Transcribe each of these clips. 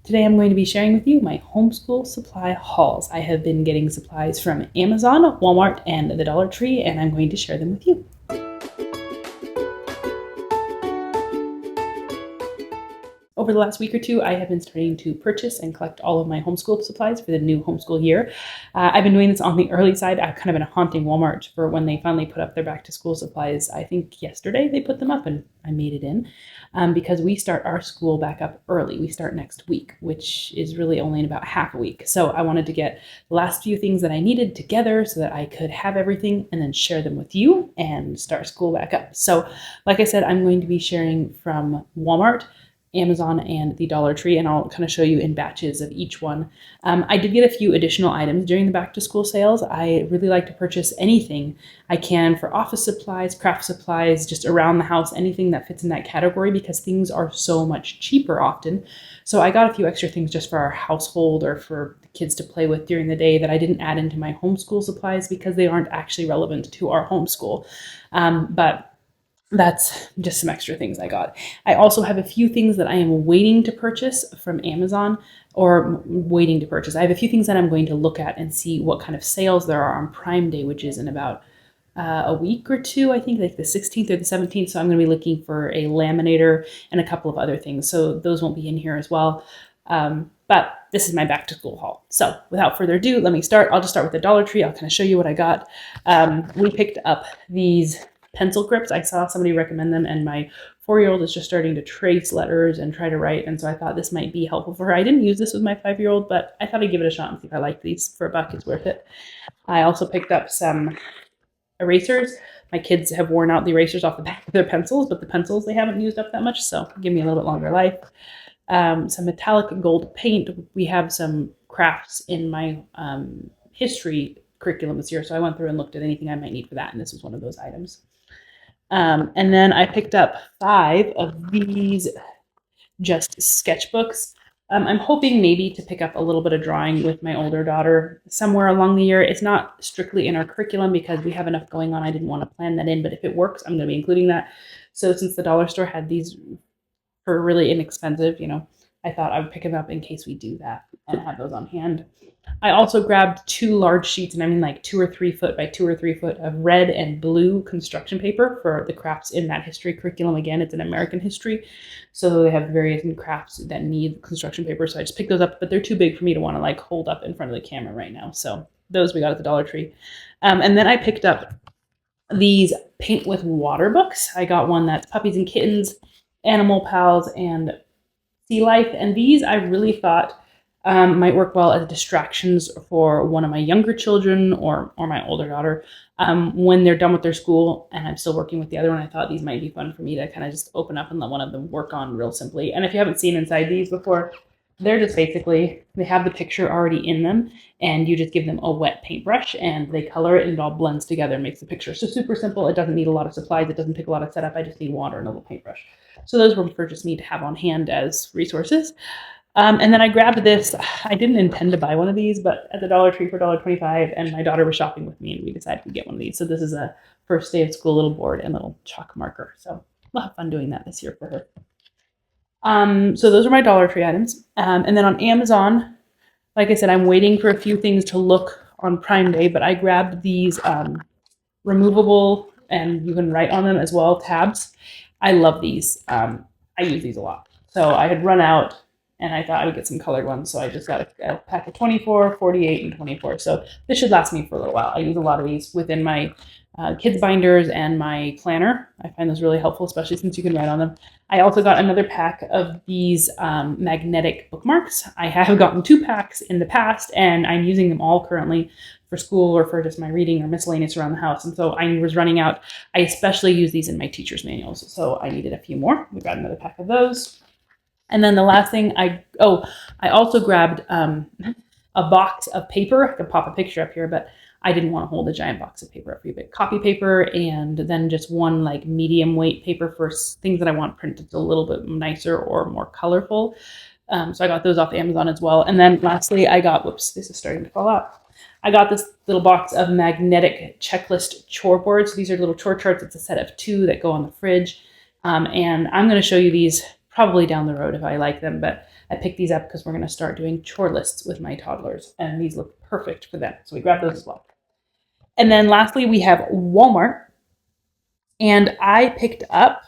Today I'm going to be sharing with you my homeschool supply hauls. I have been getting supplies from Amazon, Walmart, and the Dollar Tree, and I'm going to share them with you. Over the last week or two, I have been starting to purchase and collect all of my homeschool supplies for the new homeschool year. I've been doing this on the early side. I've kind of been haunting Walmart for when they finally put up their back to school supplies. I think yesterday they put them up and I made it in because we start our school back up early. We start next week, which is really only in about half a week. So I wanted to get the last few things that I needed together so that I could have everything and then share them with you and start school back up. So like I said, I'm going to be sharing from Walmart, Amazon, and the Dollar Tree, and I'll kind of show you in batches of each one. I did get a few additional items during the back to school sales. I really like to purchase anything I can for office supplies, craft supplies, just around the house, anything that fits in that category because things are so much cheaper often. So I got a few extra things just for our household or for the kids to play with during the day that I didn't add into my homeschool supplies because they aren't actually relevant to our homeschool. But that's just some extra things I got. I also have a few things that I am waiting to purchase from Amazon or waiting to purchase. I have a few things that I'm going to look at and see what kind of sales there are on Prime Day, which is in about a week or two, I think, like the 16th or the 17th. So I'm going to be looking for a laminator and a couple of other things. So those won't be in here as well. But this is my back to school haul. So without further ado, let me start. I'll just start with the Dollar Tree. I'll kind of show you what I got. We picked up these pencil grips. I saw somebody recommend them, and my 4-year-old is just starting to trace letters and try to write, and so I thought this might be helpful for her. I didn't use this with my 5-year-old, but I thought I'd give it a shot and see if I like these. For $1, it's worth it. I also picked up some erasers. My kids have worn out the erasers off the back of their pencils, but the pencils they haven't used up that much, so give me a little bit longer life. Some metallic gold paint. We have some crafts in my history curriculum this year, so I went through and looked at anything I might need for that, and this was one of those items. And then I picked up 5 of these just sketchbooks. I'm hoping maybe to pick up a little bit of drawing with my older daughter somewhere along the year. It's not strictly in our curriculum because we have enough going on. I didn't want to plan that in, but if it works, I'm going to be including that. So since the dollar store had these for really inexpensive, I thought I would pick them up in case we do that and have those on hand. I also grabbed 2 large sheets, and I mean like 2 or 3 foot by 2 or 3 foot of red and blue construction paper for the crafts in that history curriculum. Again, it's an American history, so they have various crafts that need construction paper. So I just picked those up, but they're too big for me to want to like hold up in front of the camera right now. So those we got at the Dollar Tree. And then I picked up these paint with water books. I got one that's Puppies and Kittens, Animal Pals, and Sea Life. And these I really thought might work well as distractions for one of my younger children or my older daughter when they're done with their school and I'm still working with the other one. I thought these might be fun for me to kind of just open up and let one of them work on real simply. And if you haven't seen inside these before, they're just basically, they have the picture already in them and you just give them a wet paintbrush and they color it and it all blends together and makes the picture. So super simple. It doesn't need a lot of supplies. It doesn't take a lot of setup. I just need water and a little paintbrush. So those were for just me to have on hand as resources. And then I grabbed this. I didn't intend to buy one of these, but at the Dollar Tree for $1.25, and my daughter was shopping with me, and we decided to get one of these. So this is a first day of school little board and little chalk marker. So we'll have fun doing that this year for her. So those are my Dollar Tree items. And then on Amazon, like I said, I'm waiting for a few things to look on Prime Day, but I grabbed these removable, and you can write on them as well, tabs. I love these. I use these a lot. So I had run out, and I thought I would get some colored ones, so I just got a pack of 24, 48, and 24. So this should last me for a little while. I use a lot of these within my kids binders and my planner. I find those really helpful, especially since you can write on them. I also got another pack of these magnetic bookmarks. I have gotten 2 packs in the past, and I'm using them all currently for school or for just my reading or miscellaneous around the house. And so I was running out. I especially use these in my teacher's manuals, so I needed a few more. We got another pack of those. And then the last thing I also grabbed a box of paper. I could pop a picture up here, but I didn't want to hold a giant box of paper up here. But copy paper, and then just one like medium weight paper for things that I want printed a little bit nicer or more colorful. So I got those off Amazon as well. And then lastly, I got, whoops, this is starting to fall out. I got this little box of magnetic checklist chore boards. These are little chore charts. It's a set of 2 that go on the fridge. And I'm going to show you these probably down the road if I like them, but I picked these up because we're going to start doing chore lists with my toddlers, and these look perfect for them. So we grabbed those as well. And then lastly, we have Walmart, and I picked up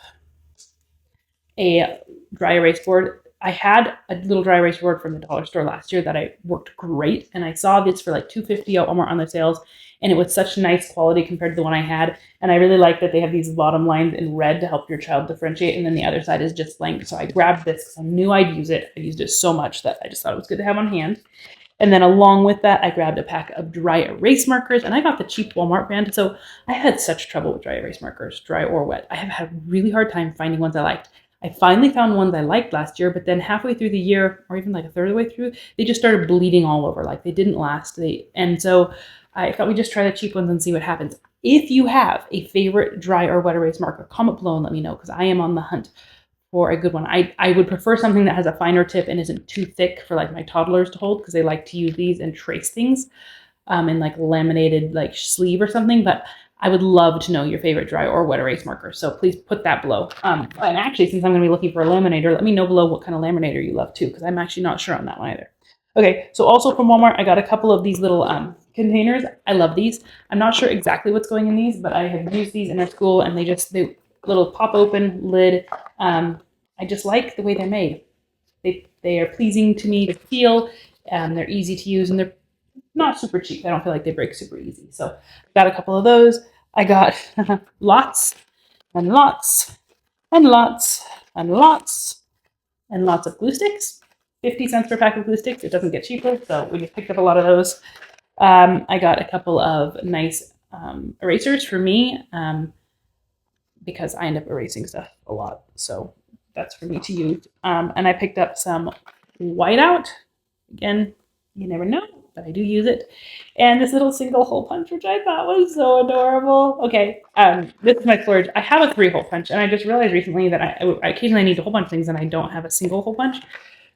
a dry erase board. I had a little dry erase board from the dollar store last year that I worked great, and I saw this for like $2.50 at Walmart on the sales, and it was such nice quality compared to the one I had. And I really like that they have these bottom lines in red to help your child differentiate, and then the other side is just blank. So I grabbed this because I knew I'd use it. I used it so much that I just thought it was good to have on hand. And then along with that, I grabbed a pack of dry erase markers, and I got the cheap Walmart brand. So I had such trouble with dry erase markers, dry or wet. I have had a really hard time finding ones I liked. I finally found ones I liked last year, but then halfway through the year, or even like a third of the way through, they just started bleeding all over. Like they didn't last. And so I thought we'd just try the cheap ones and see what happens. If you have a favorite dry or wet erase marker, comment below and let me know, because I am on the hunt for a good one. I would prefer something that has a finer tip and isn't too thick for like my toddlers to hold, because they like to use these and trace things in like laminated like sleeve or something. But I would love to know your favorite dry or wet erase marker. So please put that below. And actually, since I'm going to be looking for a laminator, let me know below what kind of laminator you love too, because I'm actually not sure on that one either. Okay, so also from Walmart, I got a couple of these little containers. I love these. I'm not sure exactly what's going in these, but I have used these in our school, and they little pop open lid. I just like the way they're made. They are pleasing to me to feel. They're easy to use, and they're not super cheap. I don't feel like they break super easy. So got a couple of those. I got lots and lots and lots and lots and lots of glue sticks. 50 cents per pack of glue sticks. It doesn't get cheaper, so we just picked up a lot of those. I got a couple of nice erasers for me because I end up erasing stuff a lot. So that's for me to use. And I picked up some whiteout. Again, you never know, but I do use it. And this little single hole punch, which I thought was so adorable. Okay, this is my splurge. I have a 3-hole punch, and I just realized recently that I occasionally need a whole bunch of things, and I don't have a single hole punch.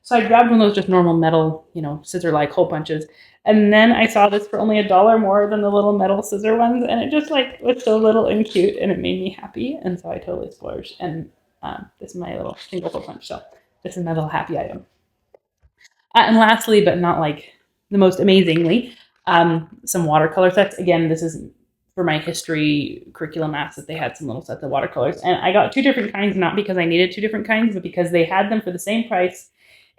So I grabbed one of those just normal metal, scissor-like hole punches. And then I saw this for only $1 more than the little metal scissor ones, and it just like was so little and cute, and it made me happy. And so I totally splurged. And this is my little single hole punch. So this is my little happy item. And lastly, but not like the most amazingly, some watercolor sets. Again, this is for my history curriculum math that they had some little sets of watercolors. And I got 2 different kinds, not because I needed 2 different kinds, but because they had them for the same price.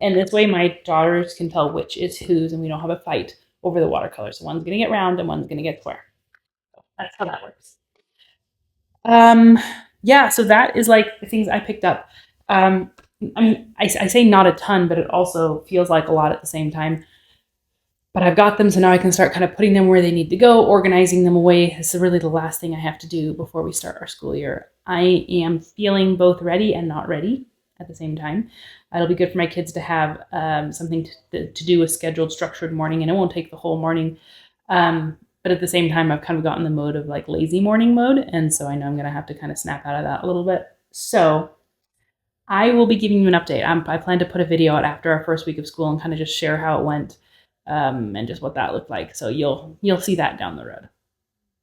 And this way my daughters can tell which is whose, and we don't have a fight over the watercolors. So one's going to get round and one's going to get square. So that's how that works. Yeah, so that is like the things I picked up. I mean, I say not a ton, but it also feels like a lot at the same time. But I've got them, so now I can start kind of putting them where they need to go, organizing them away. This is really the last thing I have to do before we start our school year. I am feeling both ready and not ready at the same time. It'll be good for my kids to have something to do a scheduled, structured morning, and it won't take the whole morning. But at the same time, I've kind of gotten the mode of like lazy morning mode, and so I know I'm going to have to kind of snap out of that a little bit. So I will be giving you an update. I plan to put a video out after our first week of school and kind of just share how it went and just what that looked like. So you'll see that down the road.